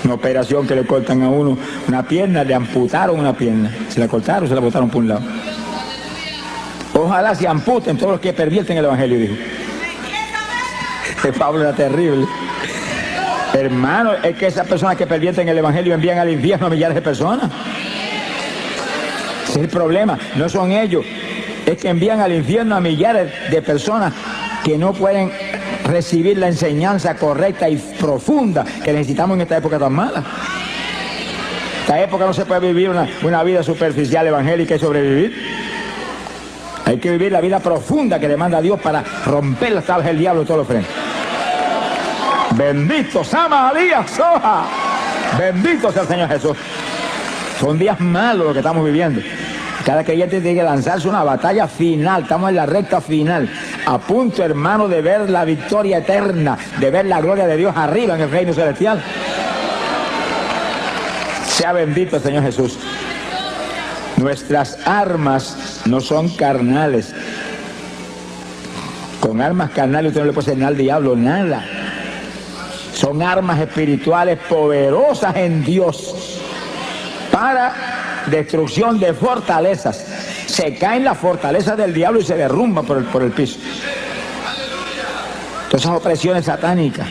S1: Una operación que le cortan a uno una pierna, le amputaron una pierna. Se la cortaron, se la botaron por un lado. Ojalá se amputen todos los que pervierten el evangelio, dijo. Pablo era terrible. Hermano, es que esas personas que pervierten el evangelio envían al infierno a millares de personas. Ese es el problema, no son ellos. es que envían al infierno a millares de personas que no pueden recibir la enseñanza correcta y profunda que necesitamos en esta época tan mala. Esta época no se puede vivir una vida superficial evangélica y sobrevivir. Hay que vivir la vida profunda que demanda Dios para romper las tablas del diablo de todos los frentes. Bendito Sama Alía Soja. Bendito sea el Señor Jesús. Son días malos los que estamos viviendo. Cada creyente tiene que lanzarse una batalla final. Estamos en la recta final. A punto, hermano, de ver la victoria eterna, de ver la gloria de Dios arriba en el reino celestial. Sea bendito el Señor Jesús. Nuestras armas no son carnales. Con armas carnales usted no le puede hacer nada al diablo, nada. Son armas espirituales poderosas en Dios para destrucción de fortalezas. Se caen las fortalezas del diablo y se derrumban por el piso. Todas esas opresiones satánicas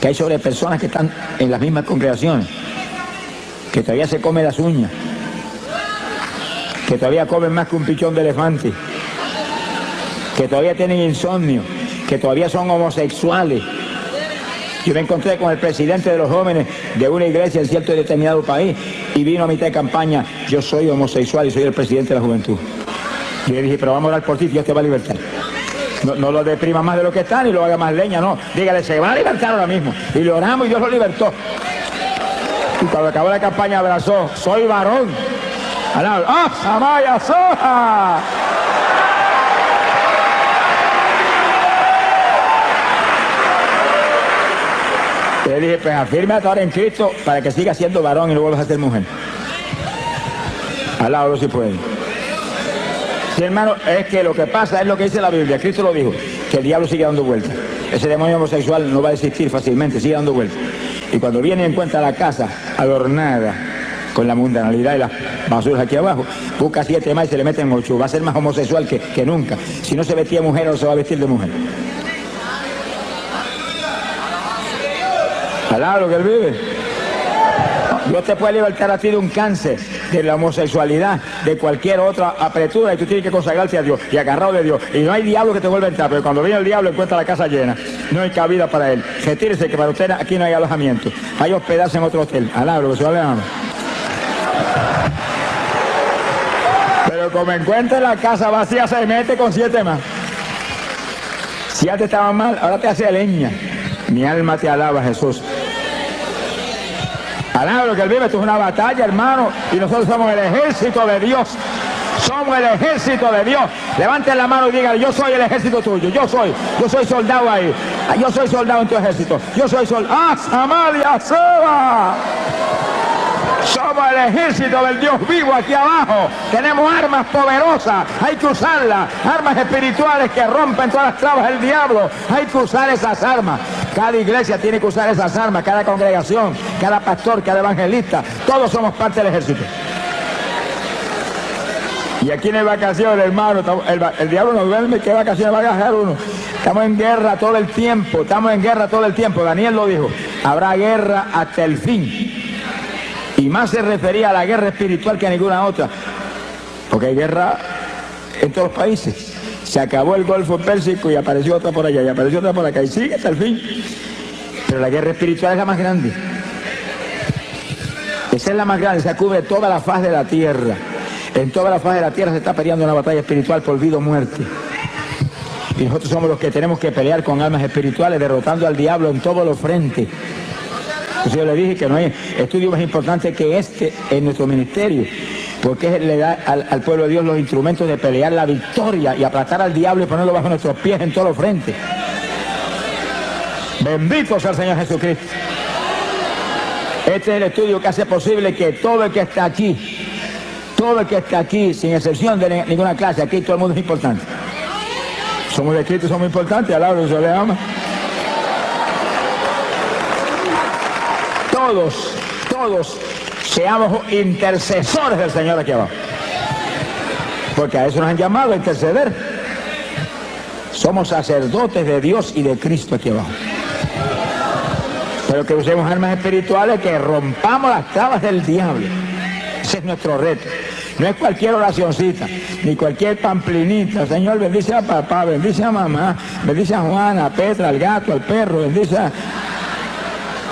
S1: que hay sobre personas que están en las mismas congregaciones, que todavía se comen las uñas, que todavía comen más que un pichón de elefante, que todavía tienen insomnio, que todavía son homosexuales. Yo me encontré con el presidente de los jóvenes de una iglesia en cierto y determinado país y vino a mitad de campaña: yo soy homosexual y soy el presidente de la juventud. Y le dije: pero vamos a orar por ti, Dios te va a libertar. No lo deprima más de lo que está ni lo haga más leña, no. Dígale: se va a libertar ahora mismo. Y le oramos y Dios lo libertó. Y cuando acabó la campaña abrazó: soy varón. ¡Ah, Samaya Soja! Le dije: pues afírmate ahora en Cristo para que sigas siendo varón y no vuelvas a ser mujer. Alábalo si puede. Sí, hermano, es que lo que pasa es lo que dice la Biblia. Cristo lo dijo, que el diablo sigue dando vueltas. Ese demonio homosexual no va a desistir fácilmente, sigue dando vueltas. Y cuando viene y encuentra la casa adornada con la mundanalidad y las basuras aquí abajo, busca 7 más y se le meten 8. Va a ser más homosexual que nunca. Si no se vestía de mujer, ahora se va a vestir de mujer. Alá lo que él vive. Dios te puede libertar a ti de un cáncer, de la homosexualidad, de cualquier otra apretura, y tú tienes que consagrarte a Dios y agarrado de Dios. Y no hay diablo que te vuelva a entrar, pero cuando viene el diablo encuentra la casa llena. No hay cabida para él. Retírese, que para usted aquí no hay alojamiento. Hay hospedarse en otro hotel. Alá lo que se va a leer. Pero como encuentra la casa vacía, se mete con 7 más. Si antes estaba mal, ahora te hace leña. Mi alma te alaba, Jesús. Alaba lo que él vive. Esto es una batalla, hermano, y nosotros somos el ejército de Dios. Somos el ejército de Dios. Levanten la mano y digan: yo soy el ejército tuyo. Yo soy soldado ahí. Yo soy soldado en tu ejército. Yo soy soldado. ¡Ah, Samalia Seba! Somos el ejército del Dios vivo aquí abajo. Tenemos armas poderosas, hay que usarlas. Armas espirituales que rompen todas las trabas del diablo. Hay que usar esas armas. Cada iglesia tiene que usar esas armas, cada congregación, cada pastor, cada evangelista. Todos somos parte del ejército. Y aquí no hay vacaciones, hermano. El diablo no duerme. ¿Qué vacaciones va a gastar uno? Estamos en guerra todo el tiempo. Daniel lo dijo: habrá guerra hasta el fin. Y más se refería a la guerra espiritual que a ninguna otra. Porque hay guerra en todos los países. Se acabó el Golfo Pérsico y apareció otra por allá, y apareció otra por acá, y sigue hasta el fin. Pero la guerra espiritual es la más grande. Esa es la más grande, se cubre toda la faz de la tierra. En toda la faz de la tierra se está peleando una batalla espiritual por vida o muerte. Y nosotros somos los que tenemos que pelear con armas espirituales, derrotando al diablo en todos los frentes. Entonces yo le dije que no hay estudio más importante que este en nuestro ministerio, porque le da al pueblo de Dios los instrumentos de pelear la victoria y aplastar al diablo y ponerlo bajo nuestros pies en todos los frentes. Bendito sea el Señor Jesucristo. Este es el estudio que hace posible que todo el que está aquí, sin excepción de ninguna clase, aquí todo el mundo es importante. Somos de Cristo, somos importantes, al lado de eso le ama. Todos seamos intercesores del Señor aquí abajo. Porque a eso nos han llamado, a interceder. Somos sacerdotes de Dios y de Cristo aquí abajo. Pero que usemos armas espirituales, que rompamos las trabas del diablo. Ese es nuestro reto. No es cualquier oracioncita, ni cualquier pamplinita. Señor, bendice a papá, bendice a mamá, bendice a Juana, a Petra, al gato, al perro, bendice a...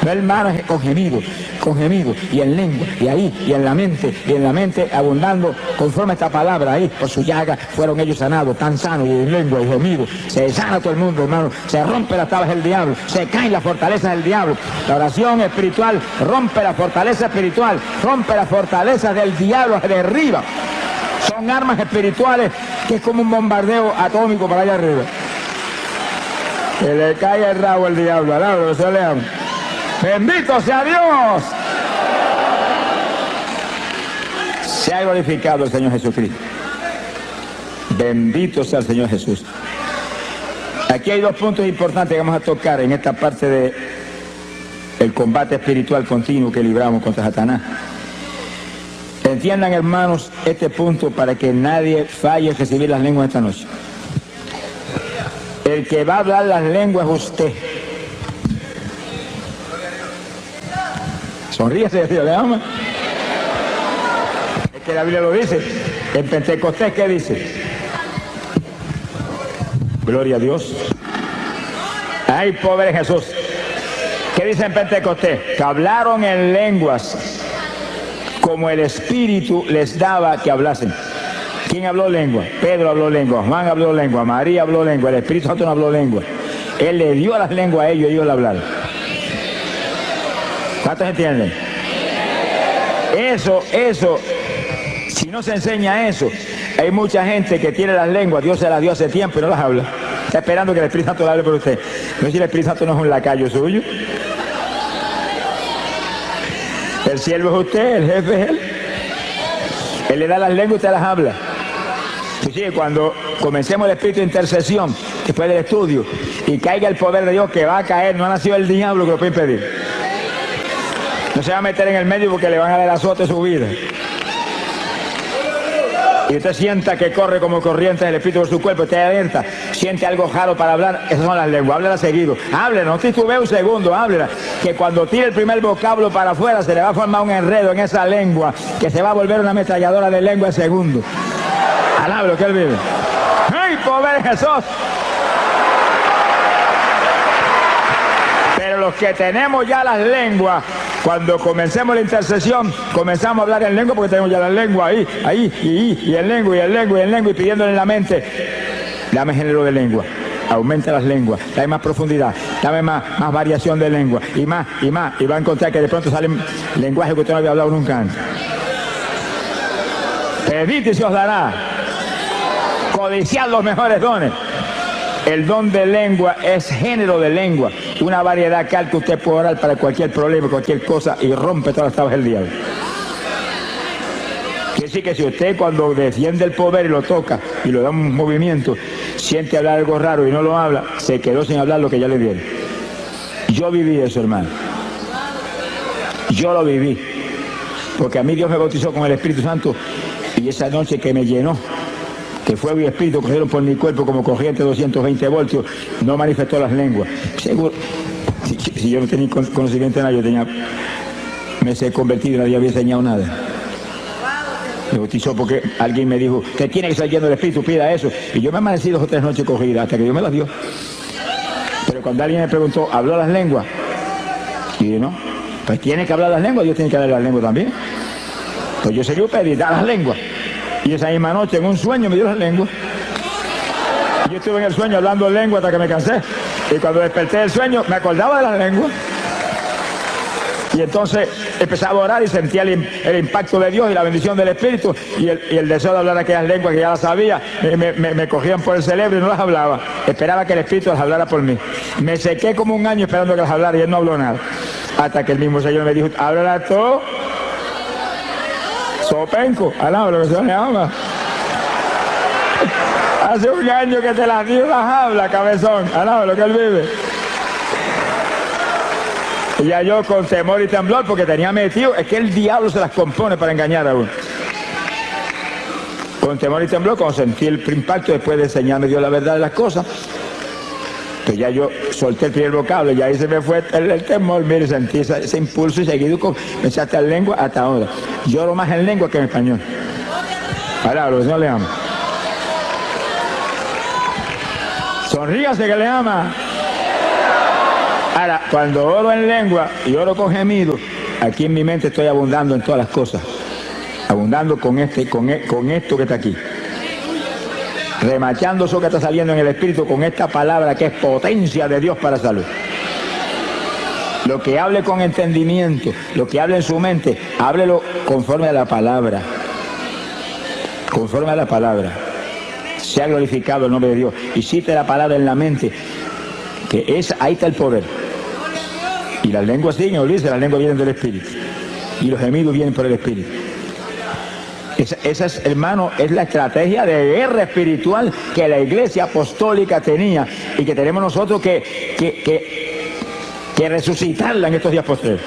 S1: No, hermano, es con gemido, y en lengua, y ahí, y en la mente abundando conforme esta palabra ahí, por su llaga fueron ellos sanados, tan sanos, y en lengua y gemido, se sana todo el mundo, hermano, se rompe las tablas del diablo, se caen las fortalezas del diablo, la oración espiritual rompe la fortaleza espiritual, rompe las fortalezas del diablo, se derriba, son armas espirituales que es como un bombardeo atómico para allá arriba, que le cae el rabo al diablo, alabro, se le ama. ¡Bendito sea Dios! Se ha glorificado el Señor Jesucristo. Bendito sea el Señor Jesús. Aquí hay dos puntos importantes que vamos a tocar en esta parte del combate espiritual continuo que libramos contra Satanás. Entiendan, hermanos, este punto para que nadie falle en recibir las lenguas esta noche. El que va a hablar las lenguas es usted. Sonríese, Dios le ama. Es que la Biblia lo dice. En Pentecostés, ¿qué dice? Gloria a Dios. Hay poder en Jesús. ¿Qué dice en Pentecostés? Que hablaron en lenguas como el Espíritu les daba que hablasen. ¿Quién habló lengua? Pedro habló lengua, Juan habló lengua, María habló lengua, el Espíritu Santo no habló lengua. Él le dio las lenguas a ellos y ellos la hablaron. ¿Cuántos entienden? Eso, si no se enseña eso, hay mucha gente que tiene las lenguas, Dios se las dio hace tiempo y no las habla. Está esperando que el Espíritu Santo le hable por usted. No sé si el Espíritu Santo no es un lacayo suyo. El siervo es usted, el jefe es él. Él le da las lenguas y usted las habla. Sí, cuando comencemos el espíritu de intercesión, después del estudio, y caiga el poder de Dios que va a caer, no ha nacido el diablo que lo puede impedir. No se va a meter en el medio porque le van a dar azote su vida. Y usted sienta que corre como corriente del espíritu por su cuerpo, usted alerta, siente algo raro para hablar, esas son las lenguas, háblela seguido, háblela, no titubee un segundo, háblela, que cuando tire el primer vocablo para afuera se le va a formar un enredo en esa lengua, que se va a volver una ametralladora de lengua en segundo. Alabe lo que él vive. ¡Ay, poder Jesús! Pero los que tenemos ya las lenguas, cuando comencemos la intercesión, comenzamos a hablar en lengua porque tenemos ya la lengua ahí, y en lengua, y pidiéndole en la mente, dame género de lengua, aumenta las lenguas, dame más profundidad, dame más variación de lengua, y va a encontrar que de pronto salen lenguajes que usted no había hablado nunca antes. Pedid y se os dará, codiciad los mejores dones. El don de lengua es género de lengua, una variedad tal que usted puede orar para cualquier problema, cualquier cosa, y rompe todas las tablas del diablo. Quiere decir que si usted cuando defiende el poder y lo toca y lo da un movimiento, siente hablar algo raro y no lo habla, se quedó sin hablar lo que ya le dieron. Yo viví eso, hermano. Yo lo viví. Porque a mí Dios me bautizó con el Espíritu Santo y esa noche que me llenó, que fuego y espíritu cogieron por mi cuerpo como corriente de 220 voltios, no manifestó las lenguas. Seguro, si yo no tenía conocimiento de nada, yo tenía, me sé convertido y nadie había enseñado nada. Me bautizó porque alguien me dijo, que tiene que estar lleno del Espíritu, pida eso. Y yo me amanecí 2 o 3 noches cogidas hasta que Dios me las dio. Pero cuando alguien me preguntó, ¿habló las lenguas? Y yo no, pues tiene que hablar las lenguas, Dios tiene que hablar las lenguas también. Pues yo seguí pedir, da las lenguas. Y esa misma noche en un sueño me dio las lenguas. Yo estuve en el sueño hablando lengua hasta que me cansé. Y cuando desperté del sueño me acordaba de las lenguas. Y entonces empezaba a orar y sentía el impacto de Dios y la bendición del Espíritu. Y el deseo de hablar aquellas lenguas que ya las sabía, me cogían por el cerebro y no las hablaba. Esperaba que el Espíritu las hablara por mí. Me sequé como un año esperando que las hablara y él no habló nada. Hasta que el mismo Señor me dijo, háblala tú. Sopenco, alaba lo que se le ama. Hace un año que te las dio, las habla, cabezón, alaba lo que él vive. Y ya yo con temor y temblor, porque tenía metido, es que el diablo se las compone para engañar a uno. Con temor y temblor, cuando sentí el impacto, después de enseñarme Dios la verdad de las cosas, pues ya yo solté el primer vocablo y ahí se me fue el temor, mire, sentí ese impulso y seguido comencé a estar en lengua hasta ahora. Lloro más en lengua que en español. Palabra, el Señor le ama. Sonríase que le ama. Ahora, cuando oro en lengua y oro con gemido, aquí en mi mente estoy abundando en todas las cosas. Abundando con esto que está aquí. Remachando eso que está saliendo en el espíritu con esta palabra que es potencia de Dios para salud. Lo que hable con entendimiento, lo que hable en su mente, háblelo conforme a la palabra. Conforme a la palabra. Sea glorificado el nombre de Dios. Y cite la palabra en la mente, que ahí está el poder. Y las lenguas siguen, olvídese, las lenguas vienen del espíritu. Y los gemidos vienen por el espíritu. Esa es, hermano, es la estrategia de guerra espiritual que la iglesia apostólica tenía y que tenemos nosotros que resucitarla en estos días posteriores.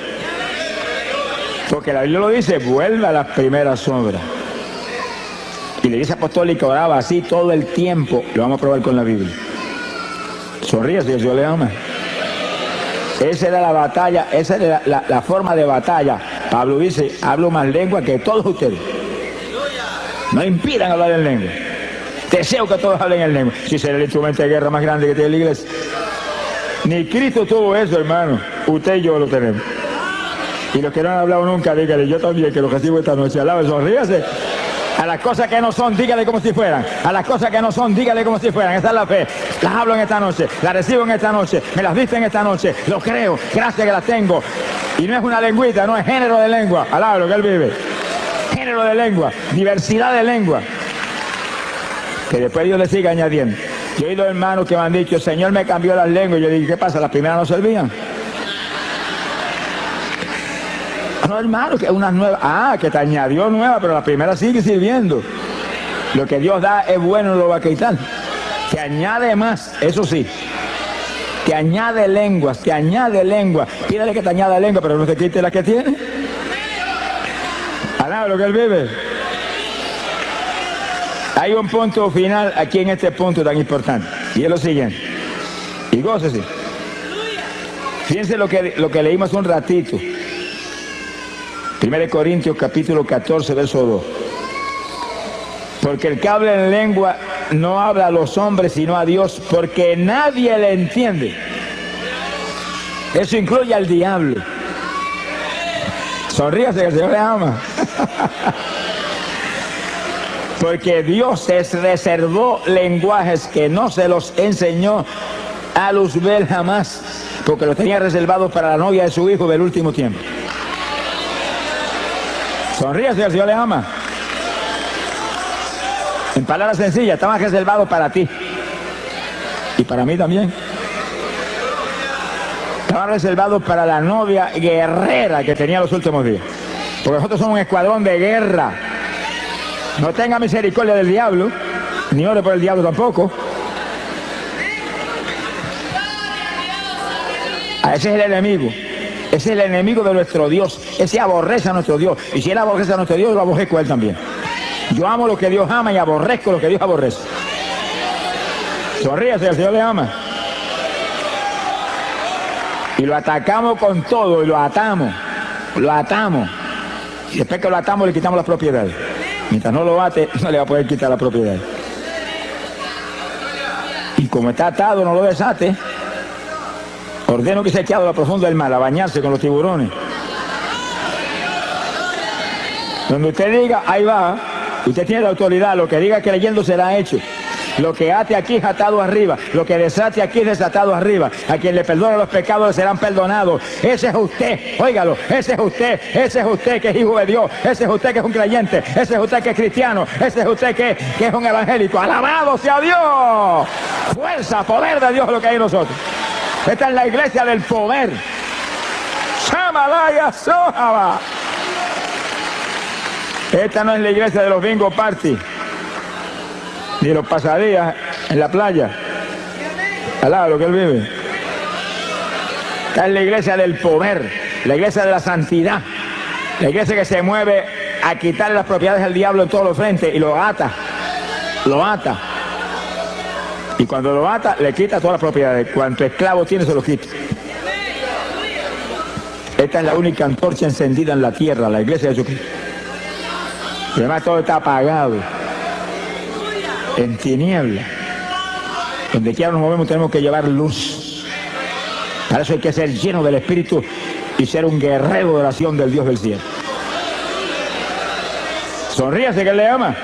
S1: Porque la Biblia lo dice, vuelve a las primeras obras. Y la iglesia apostólica oraba así todo el tiempo. Lo vamos a probar con la Biblia. Sonríase, Dios le ama. Esa era la batalla, esa era la forma de batalla. Pablo dice, hablo más lengua que todos ustedes. No impidan hablar en lengua. Deseo que todos hablen en lengua. Si será el instrumento de guerra más grande que tiene la iglesia. Ni Cristo tuvo eso, hermano. Usted y yo lo tenemos. Y los que no han hablado nunca, dígale, yo también, que lo recibo esta noche. Alabe, sonríase. A las cosas que no son, dígale como si fueran. A las cosas que no son, dígale como si fueran. Esa es la fe. Las hablo en esta noche, las recibo en esta noche, me las diste en esta noche. Lo creo, gracias que las tengo. Y no es una lengüita, no es género de lengua. Alabe lo que él vive. Género de lengua, diversidad de lengua. Que después Dios le siga añadiendo. Yo he oído hermanos que me han dicho, el Señor me cambió las lenguas. Y yo dije, ¿qué pasa? ¿Las primeras no servían? No, hermano, que unas nuevas. Ah, que te añadió nuevas, pero las primeras siguen sirviendo. Lo que Dios da es bueno, no lo va a quitar. Te añade más, eso sí. Te añade lenguas, te añade lenguas. Pídale que te añada lengua, pero no te quite las que tiene. Alaba lo que él vive. Hay un punto final aquí en este punto tan importante. Y es lo siguiente. Y gócese. Fíjense lo que leímos un ratito. 1 Corintios capítulo 14, verso 2. Porque el que habla en lengua no habla a los hombres sino a Dios, porque nadie le entiende. Eso incluye al diablo. Sonríase que el Señor le ama. Porque Dios les reservó lenguajes que no se los enseñó a Luzbel jamás, porque los tenía reservados para la novia de su hijo del último tiempo. Sonríase, el Señor le ama. En palabras sencillas, estaban reservados para ti. Y para mí también. Estaban reservados para la novia guerrera que tenía los últimos días. Porque nosotros somos un escuadrón de guerra. No tenga misericordia del diablo, ni ore por el diablo tampoco. Ese es el enemigo. Ese es el enemigo de nuestro Dios. Ese aborrece a nuestro Dios. Y si él aborrece a nuestro Dios, yo lo aborrezco a él también. Yo amo lo que Dios ama y aborrezco lo que Dios aborrece. Sonríase, el Señor le ama. Y lo atacamos con todo y lo atamos. Lo atamos. Y después que lo atamos le quitamos las propiedades. Mientras no lo ate, no le va a poder quitar la propiedad. Y como está atado, no lo desate. Ordeno que se eche a lo profundo del mar, a bañarse con los tiburones. Donde usted diga, ahí va. Usted tiene la autoridad. Lo que diga creyendo será hecho. Lo que ate aquí es atado arriba. Lo que desate aquí es desatado arriba. A quien le perdona los pecados le serán perdonados. Ese es usted, óigalo. Ese es usted que es hijo de Dios. Ese es usted que es un creyente. Ese es usted que es cristiano. Ese es usted que es un evangélico. ¡Alabado sea Dios! Fuerza, poder de Dios es lo que hay en nosotros. Esta es la iglesia del poder. Shamalaya Sohaba. Esta no es la iglesia de los bingo party, ni los pasadías en la playa. Alaba lo que él vive. Esta es la iglesia del poder, la iglesia de la santidad, la iglesia que se mueve a quitarle las propiedades al diablo en todos los frentes y lo ata. Lo ata. Y cuando lo ata, le quita todas las propiedades. Cuanto esclavo tiene, se lo quita. Esta es la única antorcha encendida en la tierra, la iglesia de Jesucristo. Y además todo está apagado. en tiniebla. Donde quiera nos movemos tenemos que llevar luz. Para eso hay que ser lleno del Espíritu y ser un guerrero de oración del Dios del cielo. Sonríase que le ama.